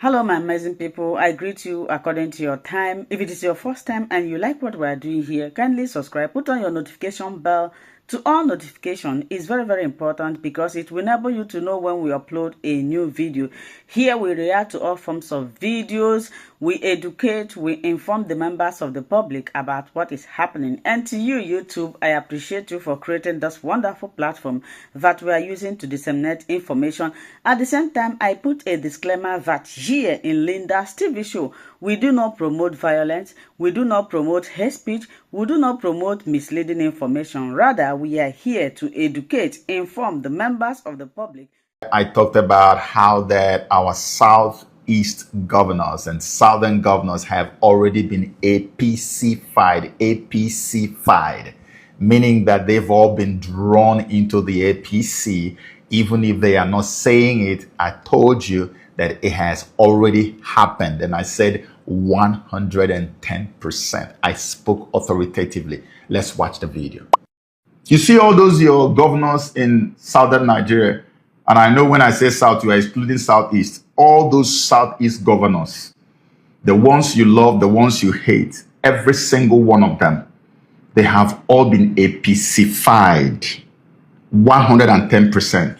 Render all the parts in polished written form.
Hello, my amazing people. I greet you according to your time. If it is your first time and you like what we are doing here, kindly subscribe. Put on your notification bell to all notification. Is very, very important because it will enable you to know when we upload a new video. Here we react to all forms of videos. We educate, we inform the members of the public about what is happening. And to you, YouTube, I appreciate you for creating this wonderful platform that we are using to disseminate information. At the same time, I put a disclaimer that here in Linda's TV show, we do not promote violence, we do not promote hate speech, we do not promote misleading information. Rather, we are here to educate, inform the members of the public. I talked about how that our Southeast governors and Southern governors have already been APC-fied, meaning that they've all been drawn into the APC, even if they are not saying it. I told you that it has already happened, and I said 110%. I spoke authoritatively. Let's watch the video. You see all those your governors in Southern Nigeria, and I know when I say South, you are excluding Southeast. All those Southeast governors, the ones you love, the ones you hate, every single one of them, they have all been APC-fied, 110%.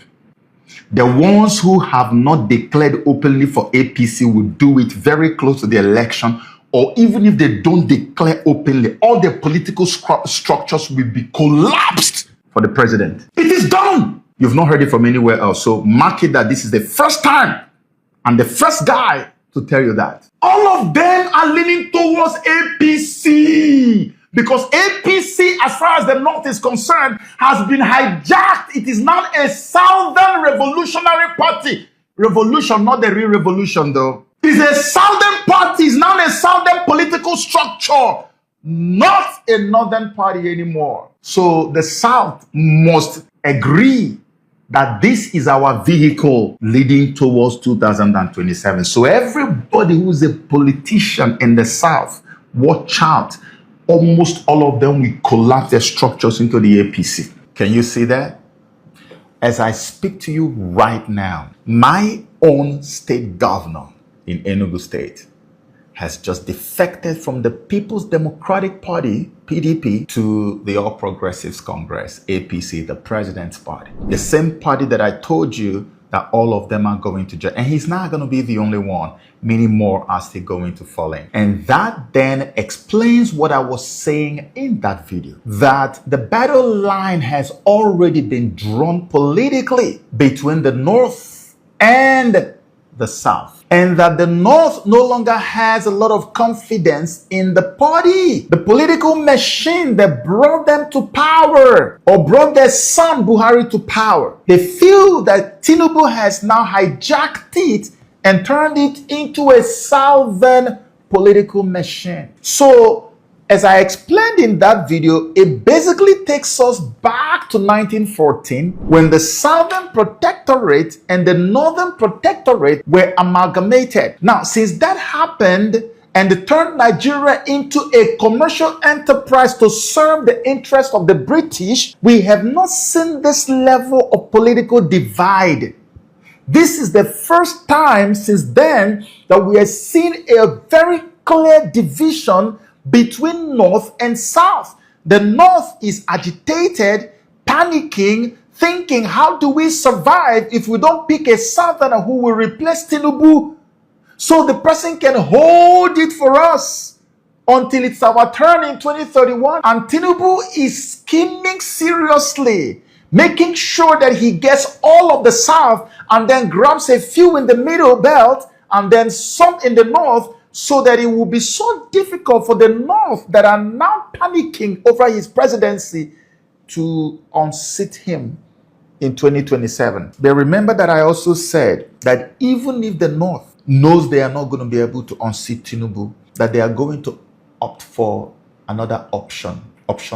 The ones who have not declared openly for APC will do it very close to the election, or even if they don't declare openly, all their political structures will be collapsed for the president. It is done. You've not heard it from anywhere else. So mark it that this is the first time and the first guy to tell you that. All of them are leaning towards APC because APC, as far as the North is concerned, has been hijacked. It is now a Southern Revolutionary Party. Revolution, not the real revolution though. It's a Southern party. It's now a Southern political structure, not a Northern party anymore. So the South must agree that this is our vehicle leading towards 2027. So everybody who's a politician in the South, watch out. Almost all of them will collapse their structures into the APC. Can you see that? As I speak to you right now, my own state governor in Enugu State has just defected from the People's Democratic Party, PDP, to the All Progressives Congress, APC, the president's party. The same party that I told you that all of them are going to join. And he's not going to be the only one. Many more are still going to fall in. And that then explains what I was saying in that video, that the battle line has already been drawn politically between the North and the South. And that the North no longer has a lot of confidence in the party, the political machine that brought them to power or brought their son Buhari to power. They feel that Tinubu has now hijacked it and turned it into a Southern political machine. So, as I explained in that video, it basically takes us back to 1914 when the Southern Protectorate and the Northern Protectorate were amalgamated. Now, since that happened and it turned Nigeria into a commercial enterprise to serve the interests of the British, we have not seen this level of political divide. This is the first time since then that we have seen a very clear division between North and South. The North is agitated, panicking, thinking, how do we survive if we don't pick a Southerner who will replace Tinubu so the person can hold it for us until it's our turn in 2031? And Tinubu is scheming seriously, making sure that he gets all of the South and then grabs a few in the middle belt and then some in the North, so that it will be so difficult for the North that are now panicking over his presidency to unseat him in 2027. But remember that I also said that even if the North knows they are not going to be able to unseat Tinubu, that they are going to opt for another option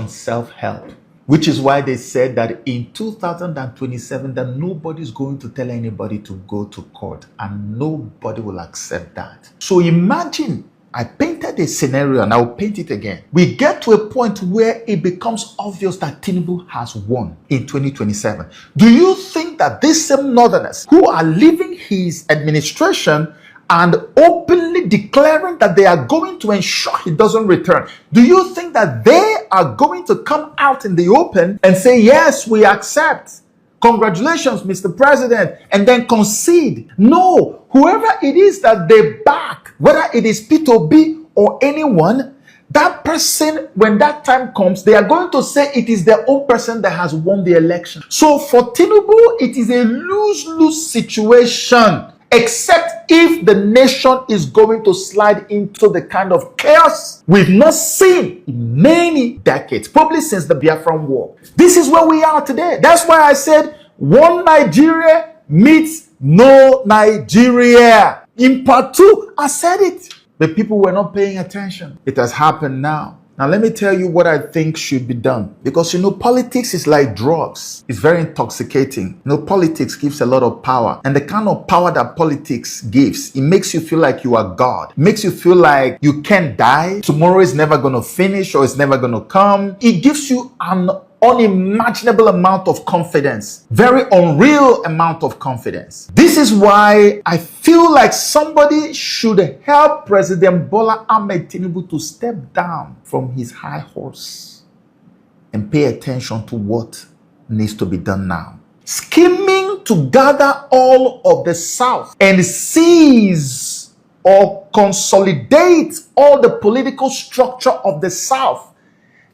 self-help. Which is why they said that in 2027 that nobody's going to tell anybody to go to court and nobody will accept that. So imagine, I painted a scenario and I'll paint it again. We get to a point where it becomes obvious that Tinubu has won in 2027. Do you think that these same Northerners who are leaving his administration and openly declaring that they are going to ensure he doesn't return, do you think that they are going to come out in the open and say, yes, we accept, congratulations, Mr. President, and then concede? No, whoever it is that they back, whether it is P2B or anyone, that person, when that time comes, they are going to say it is their own person that has won the election. So for Tinubu, it is a lose-lose situation, except if the nation is going to slide into the kind of chaos we've not seen in many decades, probably since the Biafran War. This is where we are today. That's why I said one Nigeria meets no Nigeria. In part 2, I said it. The people were not paying attention. It has happened now. Now, let me tell you what I think should be done. Because, politics is like drugs. It's very intoxicating. Politics gives a lot of power. And the kind of power that politics gives, it makes you feel like you are God. It makes you feel like you can't die. Tomorrow is never going to finish or it's never going to come. It gives you an unimaginable amount of confidence, very unreal amount of confidence. This is why I feel like somebody should help President Bola Ahmed Tinubu to step down from his high horse and pay attention to what needs to be done now. Scheming to gather all of the South and seize or consolidate all the political structure of the South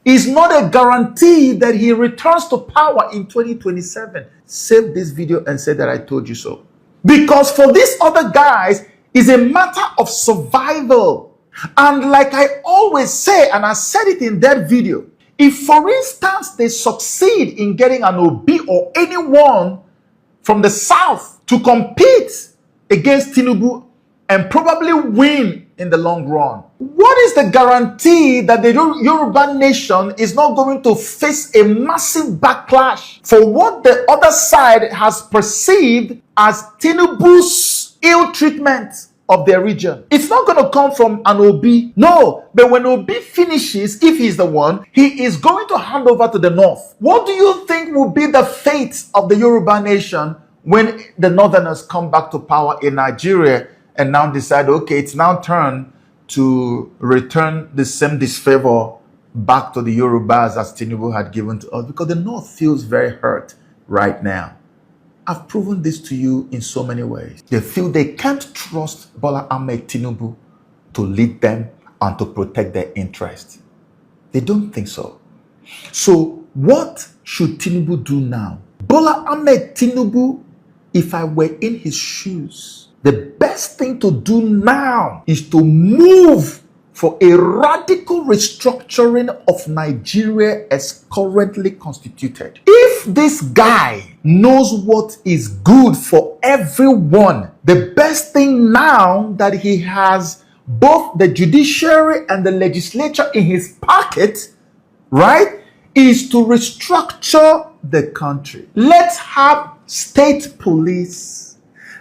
is not a guarantee that he returns to power in 2027. Save this video and say that I told you so. Because for these other guys, it's a matter of survival. And like I always say, and I said it in that video, if for instance they succeed in getting an Obi or anyone from the South to compete against Tinubu and probably win in the long run, what is the guarantee that the Yoruba nation is not going to face a massive backlash for what the other side has perceived as Tinubu's ill treatment of their region? It's not going to come from an Obi. No, but when Obi finishes, if he's the one, he is going to hand over to the North. What do you think will be the fate of the Yoruba nation when the Northerners come back to power in Nigeria and now decide, okay, it's now turn to return the same disfavor back to the Yorubas as Tinubu had given to us? Because the North feels very hurt right now. I've proven this to you in so many ways. They feel they can't trust Bola Ahmed Tinubu to lead them and to protect their interests. They don't think so. So what should Tinubu do now? Bola Ahmed Tinubu, if I were in his shoes, the best thing to do now is to move for a radical restructuring of Nigeria as currently constituted. If this guy knows what is good for everyone, the best thing now that he has both the judiciary and the legislature in his pocket, right, is to restructure the country. Let's have state police.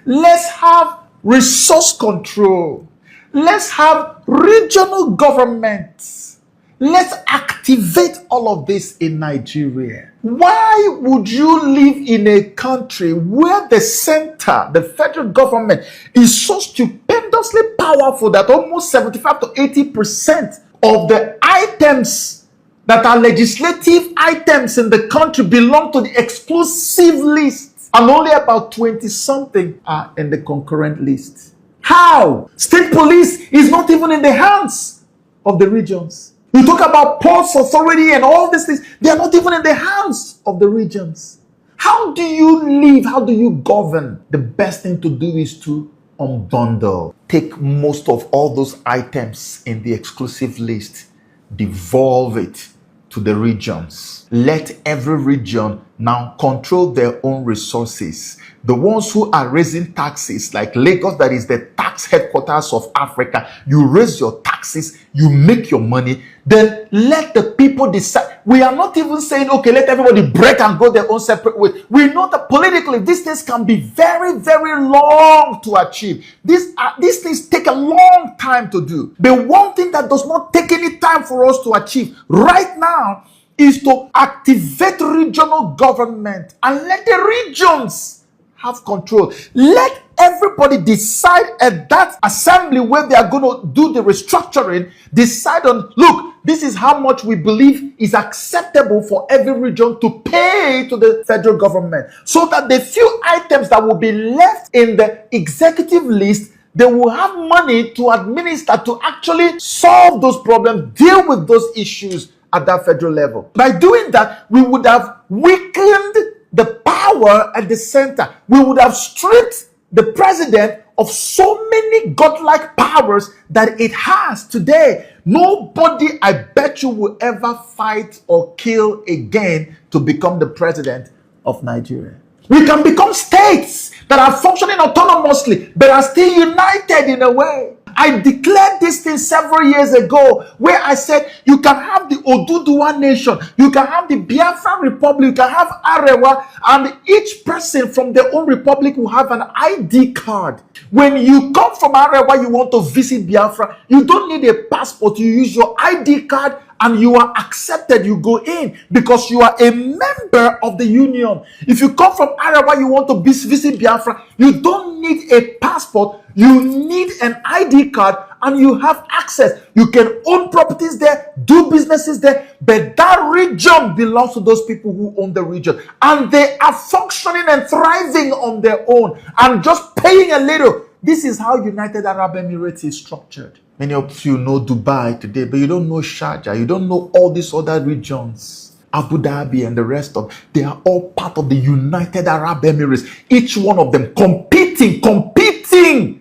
Let's have resource control. Let's have regional governments. Let's activate all of this in Nigeria. Why would you live in a country where the center, the federal government, is so stupendously powerful that almost 75 to 80% of the items that are legislative items in the country belong to the exclusive list, and only about 20-something are in the concurrent list? How? State police is not even in the hands of the regions. You talk about ports authority and all these things, they are not even in the hands of the regions. How do you live? How do you govern? The best thing to do is to unbundle. Take most of all those items in the exclusive list, devolve it to the regions. Let every region now control their own resources. The ones who are raising taxes, like Lagos, that is the tax headquarters of Africa, you raise your taxes, you make your money, then let the people decide. We are not even saying, okay, let everybody break and go their own separate way. We know that politically, these things can be very, very long to achieve. These things take a long time to do. The one thing that does not take any time for us to achieve right now is to activate regional government and let the regions have control. Let everybody decide at that assembly where they are going to do the restructuring, decide on, look, this is how much we believe is acceptable for every region to pay to the federal government, so that the few items that will be left in the executive list, they will have money to administer, to actually solve those problems, deal with those issues at that federal level. By doing that, we would have weakened the power at the center. We would have stripped the president of so many godlike powers that it has today. Nobody, I bet you, will ever fight or kill again to become the president of Nigeria. We can become states that are functioning autonomously but are still united in a way. I declared this thing several years ago, where I said you can have the Oduduwa nation, you can have the Biafran Republic, you can have Arewa, and each person from their own republic will have an ID card. When you come from Arewa, you want to visit Biafra, you don't need a passport, you use your ID card and you are accepted, you go in because you are a member of the union. If you come from Arewa, you want to visit Biafra, you don't need a passport, you need an ID card and you have access. You can own properties there, do businesses there, but that region belongs to those people who own the region, and they are functioning and thriving on their own and just paying a little. This is how United Arab Emirates is structured. Many of you know Dubai today, but you don't know Sharjah. You don't know all these other regions. Abu Dhabi and the rest of, they are all part of the United Arab Emirates. Each one of them competing.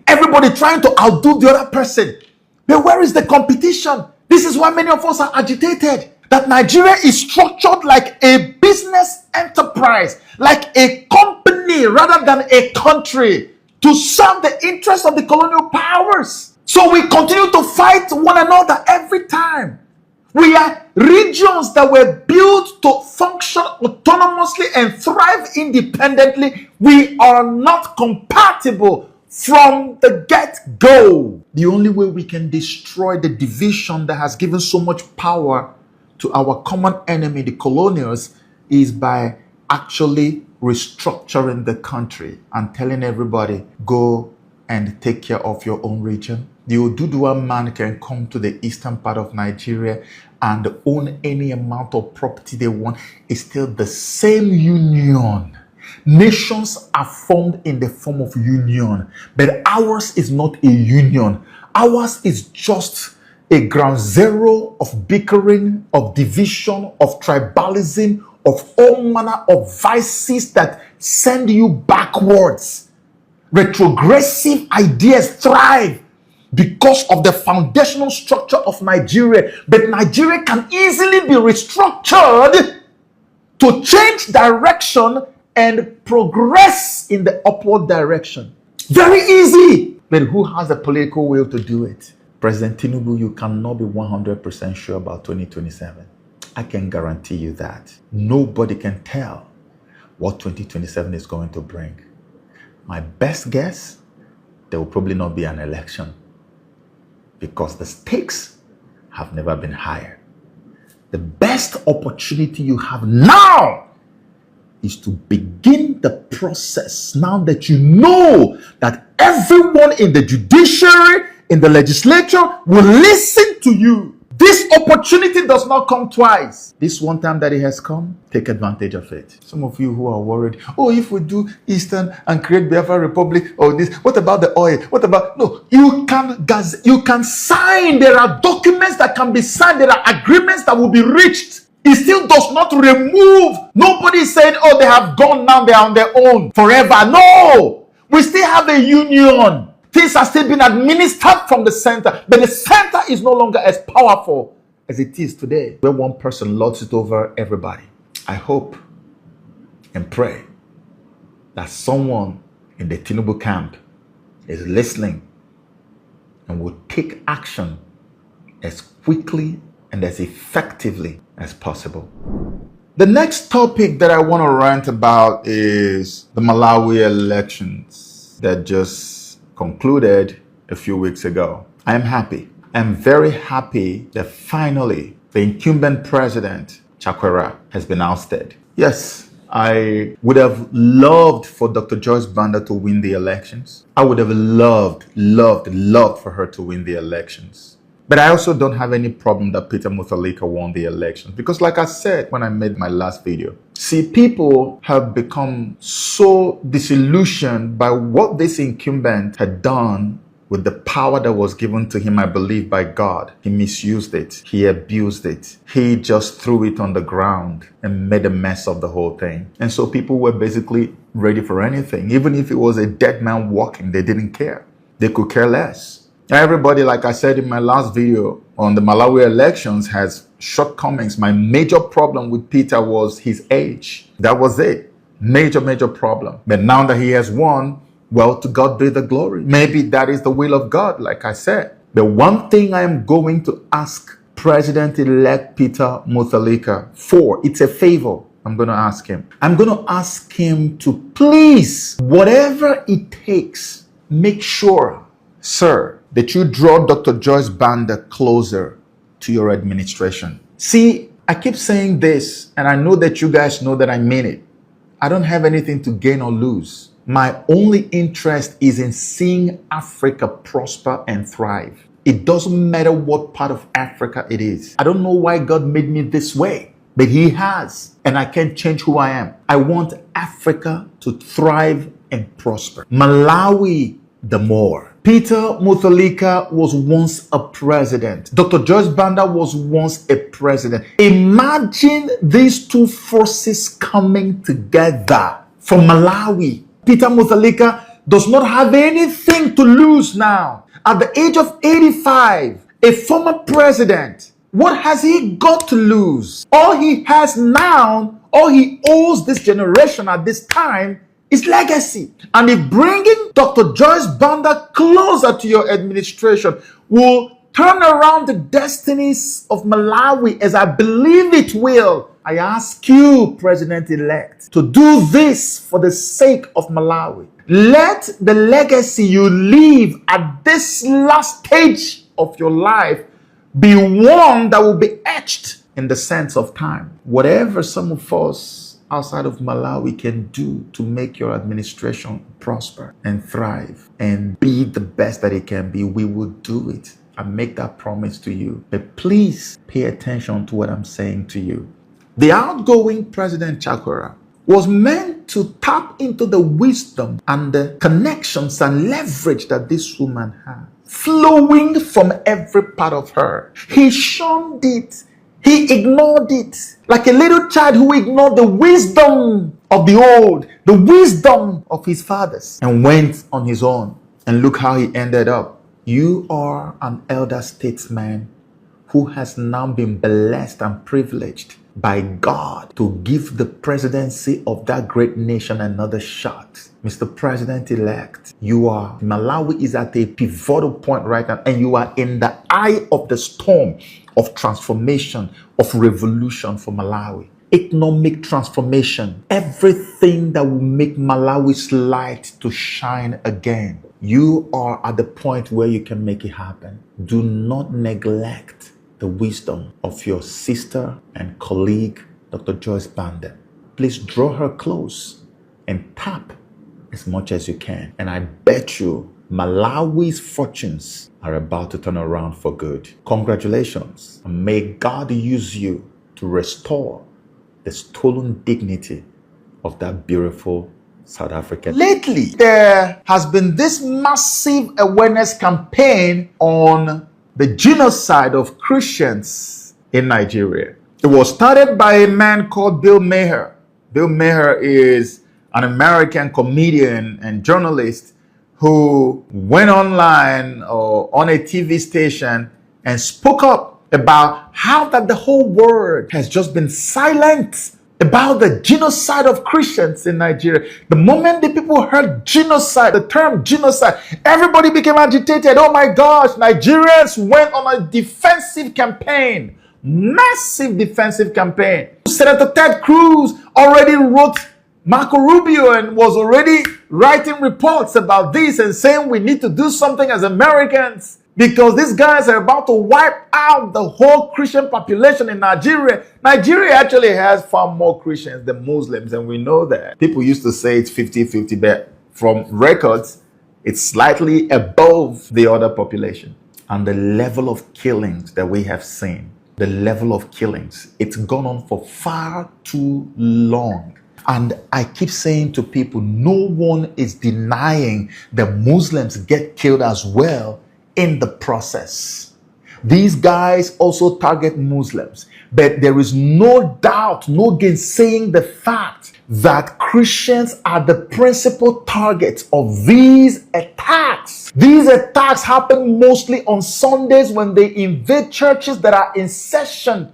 Everybody trying to outdo the other person. But where is the competition? This is why many of us are agitated. That Nigeria is structured like a business enterprise, like a company rather than a country, to serve the interests of the colonial powers. So we continue to fight one another every time. We are regions that were built to function autonomously and thrive independently. We are not compatible from the get-go. The only way we can destroy the division that has given so much power to our common enemy, the colonials, is by actually restructuring the country and telling everybody, go and take care of your own region. The Oduduwa man can come to the eastern part of Nigeria and own any amount of property they want. It's still the same union. Nations are formed in the form of union, but ours is not a union. Ours is just a ground zero of bickering, of division, of tribalism, of all manner of vices that send you backwards. Retrogressive ideas thrive because of the foundational structure of Nigeria, but Nigeria can easily be restructured to change direction and progress in the upward direction. Very easy. But who has the political will to do it? President Tinubu, you cannot be 100% sure about 2027. I can guarantee you that. Nobody can tell what 2027 is going to bring. My best guess, there will probably not be an election because the stakes have never been higher. The best opportunity you have now is to begin the process now that you know that everyone in the judiciary, in the legislature will listen to you. This opportunity does not come twice. This one time that it has come, take advantage of it. Some of you who are worried, oh, if we do Eastern and create Biafra Republic or this, what about the oil? What about, no, you can sign. There are documents that can be signed. There are agreements that will be reached. It still does not remove. Nobody is saying, oh, they have gone now, they are on their own forever. No, we still have a union. Things are still being administered from the center, but the center is no longer as powerful as it is today, where one person lords it over everybody. I hope and pray that someone in the Tinubu camp is listening and will take action as quickly and as effectively as possible. The next topic that I want to rant about is the Malawi elections that just concluded a few weeks ago. I am happy. I'm very happy that finally the incumbent president, Chakwera, has been ousted. Yes, I would have loved for Dr. Joyce Banda to win the elections. I would have loved for her to win the elections. But I also don't have any problem that Peter Mutharika won the elections, because like I said when I made my last video, see, people have become so disillusioned by what this incumbent had done with the power that was given to him, I believe, by God. He misused it. He abused it. He just threw it on the ground and made a mess of the whole thing. And so people were basically ready for anything. Even if it was a dead man walking, they didn't care. They could care less. Everybody, like I said in my last video on the Malawi elections, has shortcomings. My major problem with Peter was his age. That was it. Major problem. But now that he has won, well, to God be the glory. Maybe that is the will of God, like I said. The one thing I am going to ask President-elect Peter Mutharika for, it's a favor I'm going to ask him. I'm going to ask him to please, whatever it takes, make sure, sir, that you draw Dr. Joyce Banda closer to your administration. See, I keep saying this, and I know that you guys know that I mean it. I don't have anything to gain or lose. My only interest is in seeing Africa prosper and thrive. It doesn't matter what part of Africa it is. I don't know why God made me this way, but He has, and I can't change who I am. I want Africa to thrive and prosper. Malawi, the more. Peter Mutharika was once a president. Dr. Joyce Banda was once a president. Imagine these two forces coming together for Malawi. Peter Mutharika does not have anything to lose now. At the age of 85, a former president, what has he got to lose? All he has now, all he owes this generation at this time is legacy. And if bringing Dr. Joyce Banda closer to your administration will turn around the destinies of Malawi, as I believe it will, I ask you, President-elect, to do this for the sake of Malawi. Let the legacy you leave at this last stage of your life be one that will be etched in the sands of time. Whatever some of us outside of Malawi can do to make your administration prosper and thrive and be the best that it can be, we will do it. I make that promise to you. But please pay attention to what I'm saying to you. The outgoing President Chakwera was meant to tap into the wisdom and the connections and leverage that this woman had, flowing from every part of her. He shunned it. He ignored it. Like a little child who ignored the wisdom of the old, the wisdom of his fathers, and went on his own. And look how he ended up. You are an elder statesman who has now been blessed and privileged by God to give the presidency of that great nation another shot. Mr. President-elect, Malawi is at a pivotal point right now, and you are in the eye of the storm of transformation, of revolution for Malawi. Economic transformation, everything that will make Malawi's light to shine again. You are at the point where you can make it happen. Do not neglect the wisdom of your sister and colleague, Dr. Joyce Banda. Please draw her close and tap as much as you can. And I bet you Malawi's fortunes are about to turn around for good. Congratulations. And may God use you to restore the stolen dignity of that beautiful South African. Lately, there has been this massive awareness campaign on the genocide of Christians in Nigeria. It was started by a man called Bill Maher. Bill Maher is an American comedian and journalist who went online or on a TV station and spoke up about how that the whole world has just been silent about the genocide of Christians in Nigeria. The moment the people heard genocide, the term genocide, everybody became agitated. Oh my gosh, Nigerians went on a defensive campaign, massive defensive campaign. Senator Ted Cruz already wrote Marco Rubio and was already writing reports about this and saying we need to do something as Americans. because these guys are about to wipe out the whole Christian population in Nigeria. Nigeria actually has far more Christians than Muslims, and we know that. People used to say it's 50-50, but from records, it's slightly above the other population. And the level of killings that we have seen, the level of killings, it's gone on for far too long. And I keep saying to people, no one is denying that Muslims get killed as well in the process. These guys also target Muslims, but there is no doubt, no gainsaying the fact that Christians are the principal targets of these attacks. These attacks happen mostly on Sundays when they invade churches that are in session,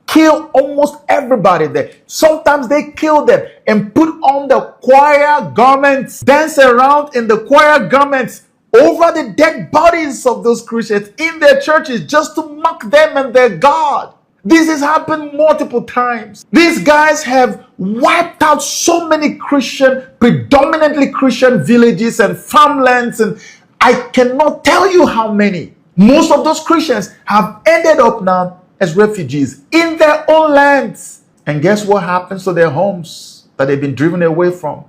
kill almost everybody there. Sometimes they kill them and put on the choir garments, dance around in the choir garments over the dead bodies of those Christians in their churches just to mock them and their God. This has happened multiple times. These guys have wiped out so many predominantly Christian villages and farmlands, and I cannot tell you how many. Most of those Christians have ended up now as refugees in their own lands. And guess what happens to their homes that they've been driven away from?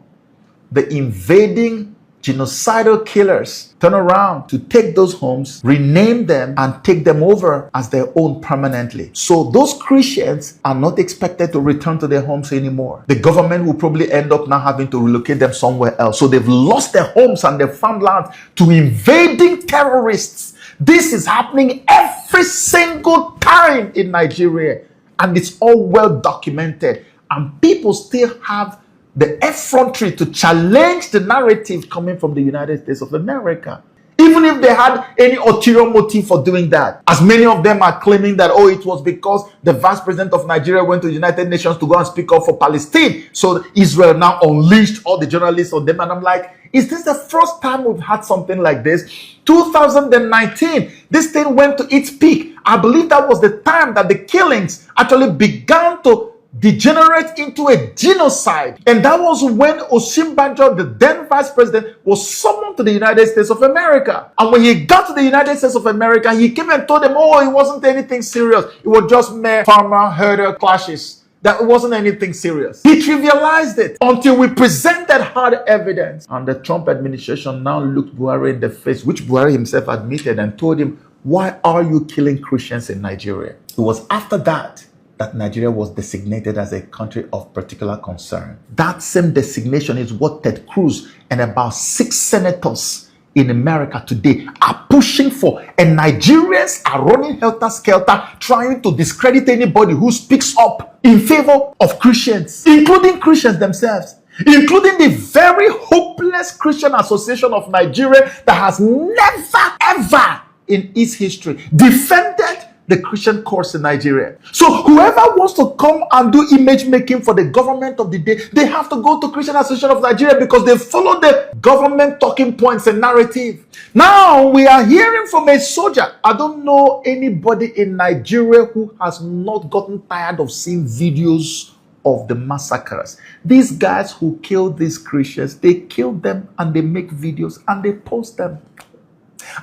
The invading genocidal killers turn around to take those homes, rename them, and take them over as their own permanently. So those Christians are not expected to return to their homes anymore. The government will probably end up now having to relocate them somewhere else. So they've lost their homes and their farmlands to invading terrorists. This is happening every single time in Nigeria, and it's all well documented. And people still have the effrontery to challenge the narrative coming from the United States of America, even if they had any ulterior motive for doing that. As many of them are claiming that, oh, it was because the vice president of Nigeria went to the United Nations to go and speak up for Palestine, so Israel now unleashed all the journalists on them. And I'm like, is this the first time we've had something like this? 2019, this thing went to its peak. I believe that was the time that the killings actually began to degenerate into a genocide. And that was when Osinbajo, the then vice president, was summoned to the United States of America. And when he got to the United States of America, he came and told them, oh, it wasn't anything serious. It was just mere farmer-herder clashes. That it wasn't anything serious. He trivialized it until we presented hard evidence. And the Trump administration now looked Buhari in the face, which Buhari himself admitted, and told him, why are you killing Christians in Nigeria? It was after that Nigeria was designated as a country of particular concern. That same designation is what Ted Cruz and about 6 senators in America today are pushing for. And Nigerians are running helter-skelter, trying to discredit anybody who speaks up in favor of Christians, including Christians themselves, including the very hopeless Christian Association of Nigeria that has never, ever in its history defended the Christian cause in Nigeria. So whoever wants to come and do image making for the government of the day, they have to go to Christian Association of Nigeria because they follow the government talking points and narrative. Now we are hearing from a soldier. I don't know anybody in Nigeria who has not gotten tired of seeing videos of the massacres. These guys who killed these Christians, they kill them and they make videos and they post them.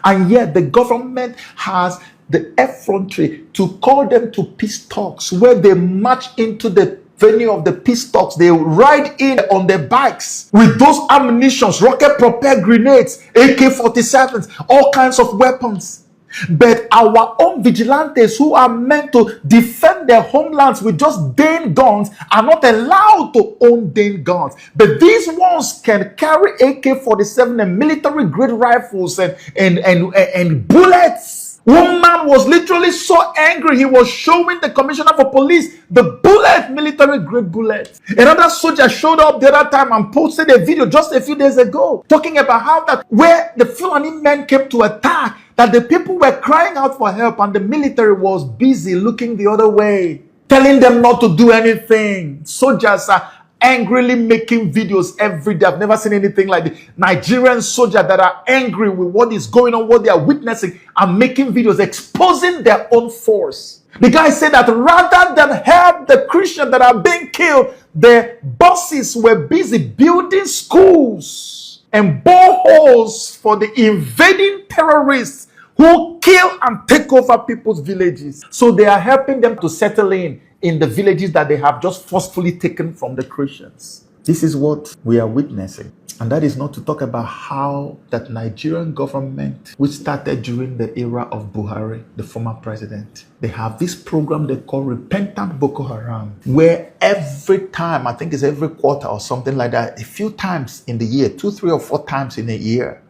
And yet the government has the effrontery to call them to peace talks, where they march into the venue of the peace talks. They ride in on their bikes with those ammunitions, rocket propelled grenades, AK-47s, all kinds of weapons. But our own vigilantes who are meant to defend their homelands with just Dane guns are not allowed to own Dane guns. But these ones can carry AK-47 and military grade rifles and bullets. One man was literally so angry, he was showing the commissioner for police the bullet, military grade bullet. Another soldier showed up the other time and posted a video just a few days ago talking about how that where the Fulani men came to attack, that the people were crying out for help and the military was busy looking the other way, telling them not to do anything. Soldiers are angrily making videos every day. I've never seen anything like this. Nigerian soldiers that are angry with what is going on, what they are witnessing, are making videos exposing their own force. The guy said that rather than help the Christians that are being killed, the bosses were busy building schools and boreholes for the invading terrorists who kill and take over people's villages. So they are helping them to settle in the villages that they have just forcefully taken from the Christians. This is what we are witnessing. And that is not to talk about how that Nigerian government, which started during the era of Buhari, the former president, they have this program they call Repentant Boko Haram, where every time, I think it's every quarter or something like that, a few times in the year, 2, 3, or 4 times in a year,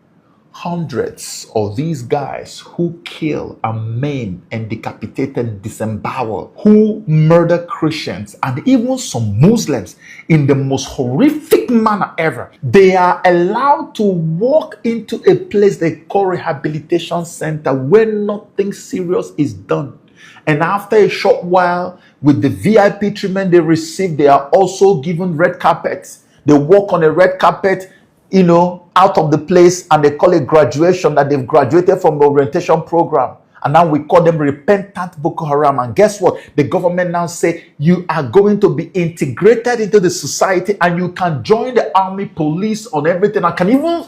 hundreds of these guys who kill and maim and decapitate and disembowel, who murder Christians and even some Muslims in the most horrific manner ever, they are allowed to walk into a place they call rehabilitation center where nothing serious is done. And after a short while, with the VIP treatment they receive, they are also given red carpets. They walk on a red carpet, out of the place, and they call it graduation, that they've graduated from the orientation program. And now we call them Repentant Boko Haram. And guess what? The government now say you are going to be integrated into the society and you can join the army, police, on everything. I can even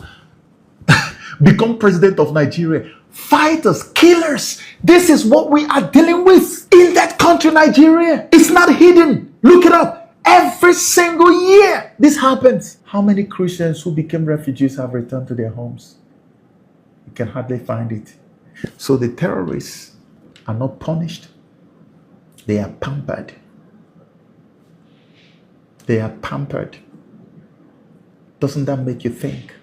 become president of Nigeria. Fighters, killers. This is what we are dealing with in that country, Nigeria. It's not hidden. Look it up. Every single year, this happens. How many Christians who became refugees have returned to their homes? You can hardly find it. So the terrorists are not punished. They are pampered. They are pampered. Doesn't that make you think?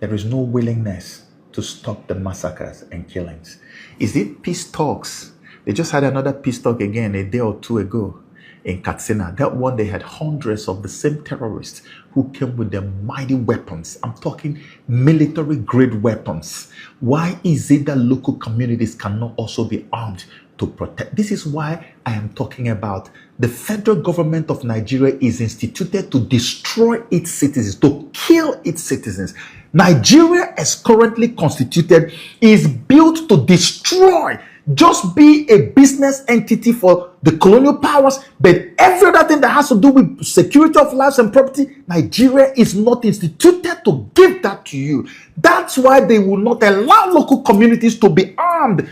There is no willingness to stop the massacres and killings. Is it peace talks? They just had another peace talk again a day or two ago. In Katsina, that one, they had hundreds of the same terrorists who came with their mighty weapons. I'm talking military-grade weapons. Why is it that local communities cannot also be armed to protect? This is why I am talking about the federal government of Nigeria is instituted to destroy its citizens, to kill its citizens. Nigeria, as currently constituted, is built to destroy. Just be a business entity for the colonial powers, but every other thing that has to do with security of lives and property, Nigeria is not instituted to give that to you. That's why they will not allow local communities to be armed.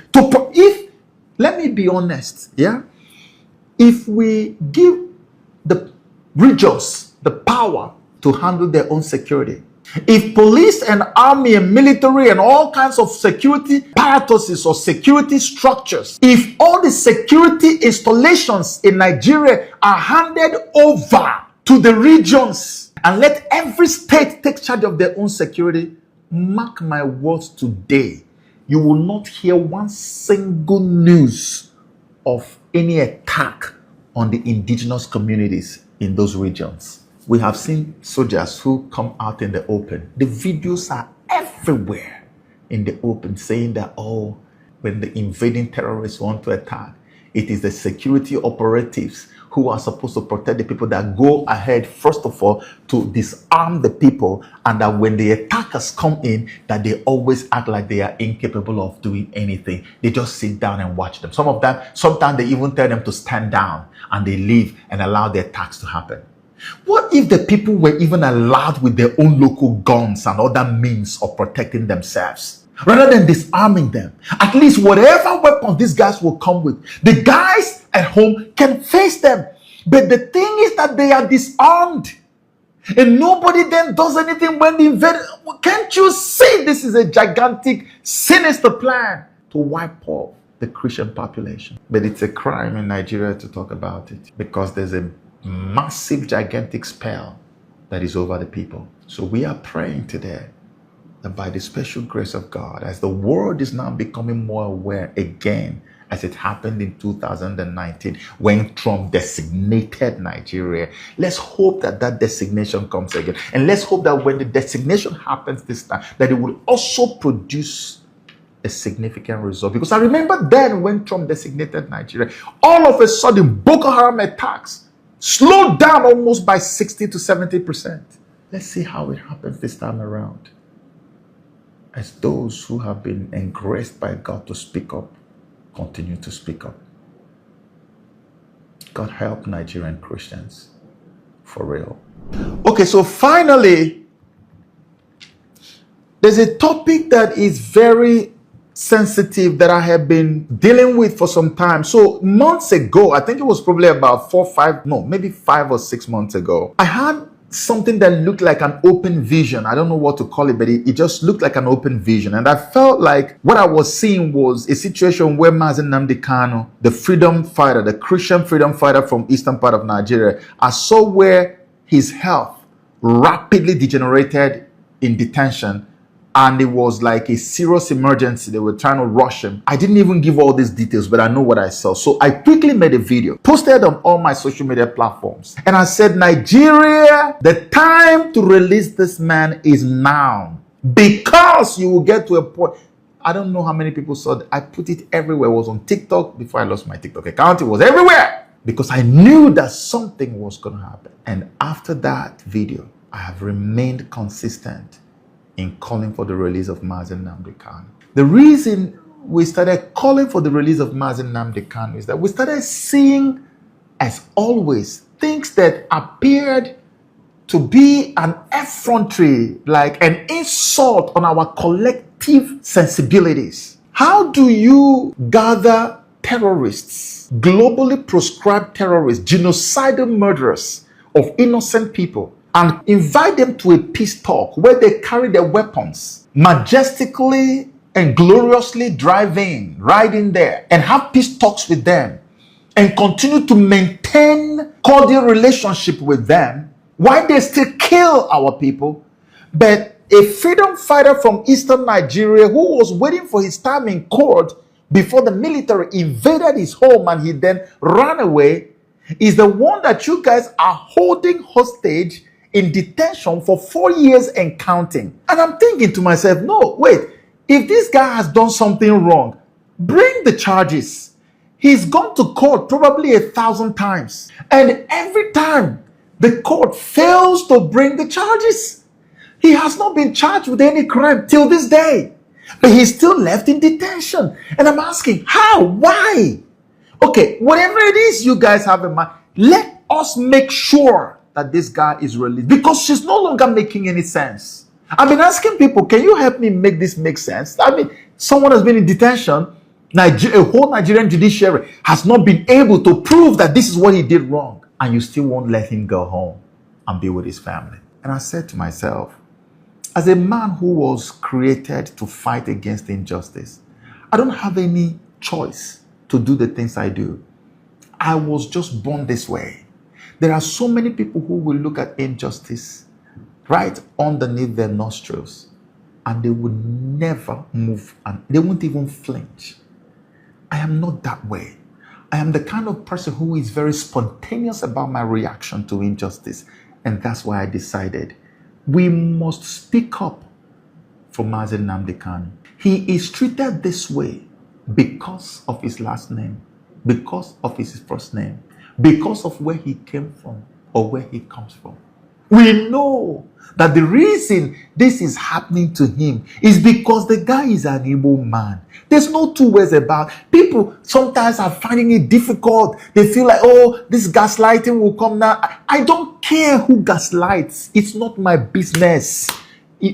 Let me be honest, if we give the regions the power to handle their own security, if police and army and military and all kinds of security apparatuses or security structures, if all the security installations in Nigeria are handed over to the regions and let every state take charge of their own security, mark my words today, you will not hear one single news of any attack on the indigenous communities in those regions. We have seen soldiers who come out in the open. The videos are everywhere in the open saying that, when the invading terrorists want to attack, it is the security operatives who are supposed to protect the people that go ahead, first of all, to disarm the people, and that when the attackers come in, that they always act like they are incapable of doing anything. They just sit down and watch them. Some of them, sometimes they even tell them to stand down, and they leave and allow the attacks to happen. What if the people were even allowed with their own local guns and other means of protecting themselves? Rather than disarming them, at least whatever weapons these guys will come with, the guys at home can face them. But the thing is that they are disarmed. And nobody then does anything when the invader... Can't you see this is a gigantic, sinister plan to wipe off the Christian population? But it's a crime in Nigeria to talk about it because there's a massive, gigantic spell that is over the people. So we are praying today that by the special grace of God, as the world is now becoming more aware again, as it happened in 2019 when Trump designated Nigeria, let's hope that that designation comes again. And let's hope that when the designation happens this time, that it will also produce a significant result. Because I remember then when Trump designated Nigeria, all of a sudden Boko Haram attacks slowed down almost by 60 to 70%. Let's see how it happens this time around. As those who have been engraced by God to speak up, continue to speak up. God help Nigerian Christians. For real. Okay, so finally, there's a topic that is very sensitive that I have been dealing with for some time. So months ago, I think it was probably about 5 or 6 months ago, I had something that looked like an open vision. I don't know what to call it, but it just looked like an open vision. And I felt like what I was seeing was a situation where Mazi Nnamdi Kanu, the freedom fighter, the Christian freedom fighter from eastern part of Nigeria, I saw where his health rapidly degenerated in detention. And it was like a serious emergency. They were trying to rush him. I didn't even give all these details, but I know what I saw. So I quickly made a video, posted on all my social media platforms. And I said, Nigeria, the time to release this man is now. Because you will get to a point. I don't know how many people saw it. I put it everywhere. It was on TikTok before I lost my TikTok account. It was everywhere. Because I knew that something was going to happen. And after that video, I have remained consistent in calling for the release of Mazi Nnamdi Kanu. The reason we started calling for the release of Mazi Nnamdi Kanu is that we started seeing, as always, things that appeared to be an effrontery, like an insult on our collective sensibilities. How do you gather terrorists, globally proscribed terrorists, genocidal murderers of innocent people, and invite them to a peace talk where they carry their weapons, majestically and gloriously drive in, ride in there, and have peace talks with them, and continue to maintain cordial relationship with them, while they still kill our people? But a freedom fighter from eastern Nigeria who was waiting for his time in court before the military invaded his home and he then ran away is the one that you guys are holding hostage in detention for 4 years and counting. And I'm thinking to myself, no, wait, if this guy has done something wrong, bring the charges. He's gone to court probably 1,000 times. And every time the court fails to bring the charges, he has not been charged with any crime till this day. But he's still left in detention. And I'm asking, how? Why? Okay, whatever it is you guys have in mind, let us make sure that this guy is released, because she's no longer making any sense. I've been asking people, can you help me make this make sense? I mean, someone has been in detention, a whole Nigerian judiciary has not been able to prove that this is what he did wrong, and you still won't let him go home and be with his family. And I said to myself, as a man who was created to fight against injustice, I don't have any choice to do the things I do. I was just born this way. There are so many people who will look at injustice right underneath their nostrils and they would never move and they won't even flinch. I am not that way. I am the kind of person who is very spontaneous about my reaction to injustice. And that's why I decided we must speak up for Mazi Nnamdi Kanu. He is treated this way because of his last name, because of his first name, because of where he came from or where he comes from. We know that the reason this is happening to him is because the guy is an Igbo man. There's no two ways about it. People sometimes are finding it difficult. They feel like, oh, this gaslighting will come now. I don't care who gaslights. It's not my business.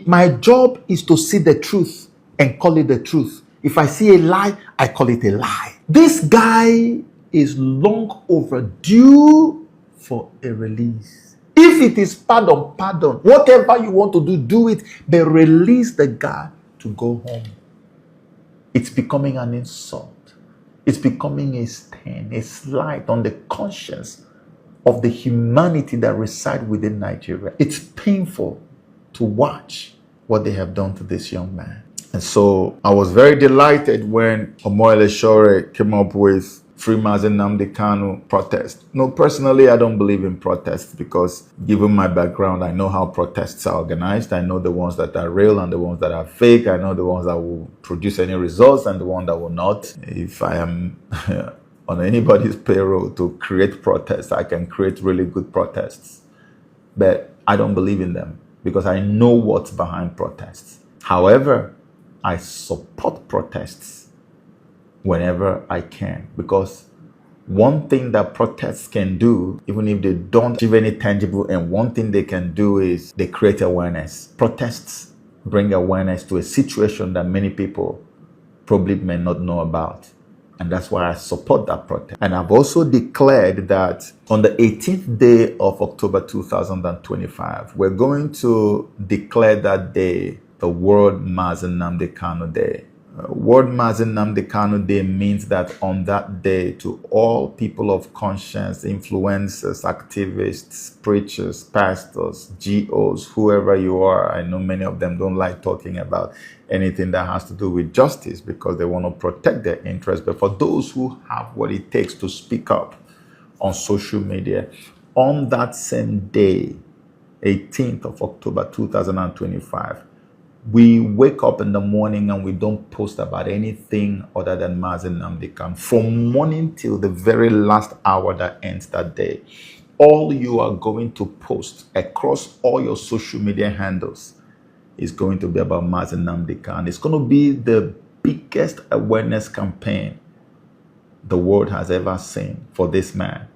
My job is to see the truth and call it the truth. If I see a lie, I call it a lie. This guy is long overdue for a release. If it is pardon, pardon. Whatever you want to do, do it. But release the guy to go home. It's becoming an insult. It's becoming a stain, a slight on the conscience of the humanity that reside within Nigeria. It's painful to watch what they have done to this young man. And so I was very delighted when SH0CK came up with Free Mazi Nnamdi Kanu protest. No, personally, I don't believe in protests because given my background, I know how protests are organized. I know the ones that are real and the ones that are fake. I know the ones that will produce any results and the one that will not. If I am on anybody's payroll to create protests, I can create really good protests. But I don't believe in them because I know what's behind protests. However, I support protests whenever I can, because one thing that protests can do, even if they don't achieve any tangible, and one thing they can do is they create awareness. Protests bring awareness to a situation that many people probably may not know about. And that's why I support that protest. And I've also declared that on the 18th day of October 2025, we're going to declare that day the World Mazi Nnamdi Kanu Day. World Mazi Nnamdi Kanu Day means that on that day, to all people of conscience, influencers, activists, preachers, pastors, GOs, whoever you are, I know many of them don't like talking about anything that has to do with justice because they want to protect their interests. But for those who have what it takes to speak up on social media, on that same day, 18th of October 2025, we wake up in the morning and we don't post about anything other than Mazi Nnamdi Kanu. From morning till the very last hour that ends that day, all you are going to post across all your social media handles is going to be about Mazi Nnamdi Kanu. It's going to be the biggest awareness campaign the world has ever seen for this man,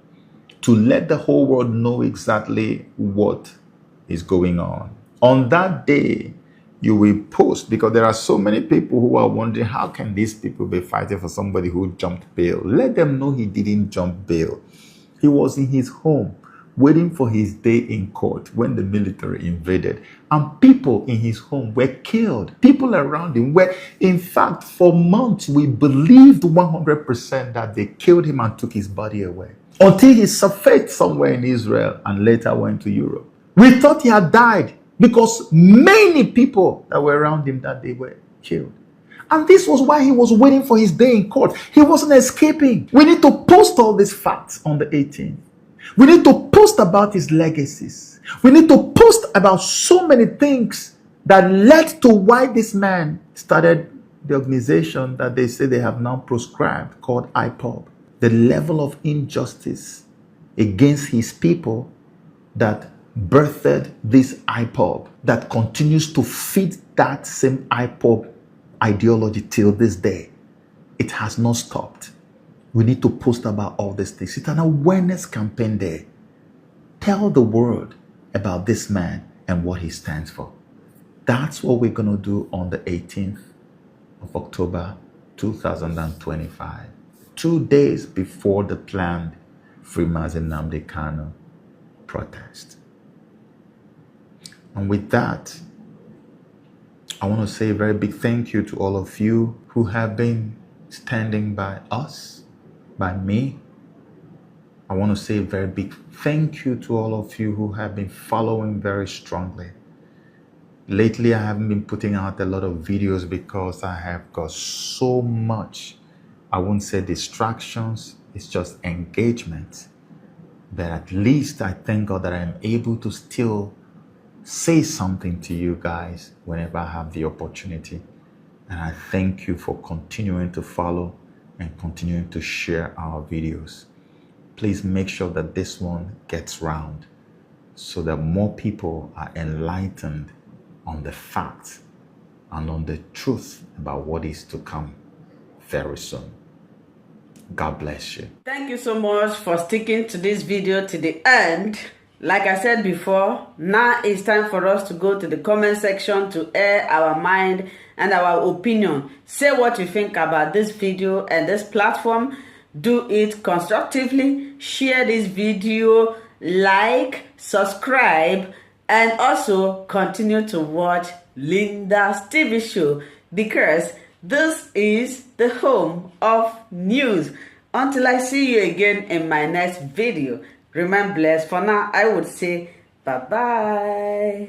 to let the whole world know exactly what is going on. On that day, you will post, because there are so many people who are wondering, how can these people be fighting for somebody who jumped bail? Let them know he didn't jump bail. He was in his home waiting for his day in court when the military invaded, and people in his home were killed. People around him were, in fact, for months we believed 100% that they killed him and took his body away, until he surfaced somewhere in Israel and later went to Europe. We thought he had died, because many people that were around him that day were killed. And this was why he was waiting for his day in court. He wasn't escaping. We need to post all these facts on the 18th. We need to post about his legacies. We need to post about so many things that led to why this man started the organization that they say they have now proscribed, called IPOB. The level of injustice against his people that birthed this IPOB, that continues to feed that same IPOB ideology till this day. It has not stopped. We need to post about all these things. It's an awareness campaign there. Tell the world about this man and what he stands for. That's what we're going to do on the 18th of October 2025. 2 days before the planned Free Mazi Nnamdi Kanu protest. And with that, I want to say a very big thank you to all of you who have been standing by us, by me. I want to say a very big thank you to all of you who have been following very strongly. Lately, I haven't been putting out a lot of videos because I have got so much, I won't say distractions, it's just engagement. But at least I thank God that I'm able to still say something to you guys whenever I have the opportunity. And I thank you for continuing to follow and continuing to share our videos. Please make sure that this one gets round so that more people are enlightened on the facts and on the truth about what is to come very soon. God bless you. Thank you so much for sticking to this video to the end. Like I said before, now it's time for us to go to the comment section to air our mind and our opinion. Say what you think about this video and this platform. Do it constructively. Share this video, like, subscribe, and also continue to watch Linda's TV show, because this is the home of news. Until I see you again in my next video, remain blessed. For now, I would say bye-bye.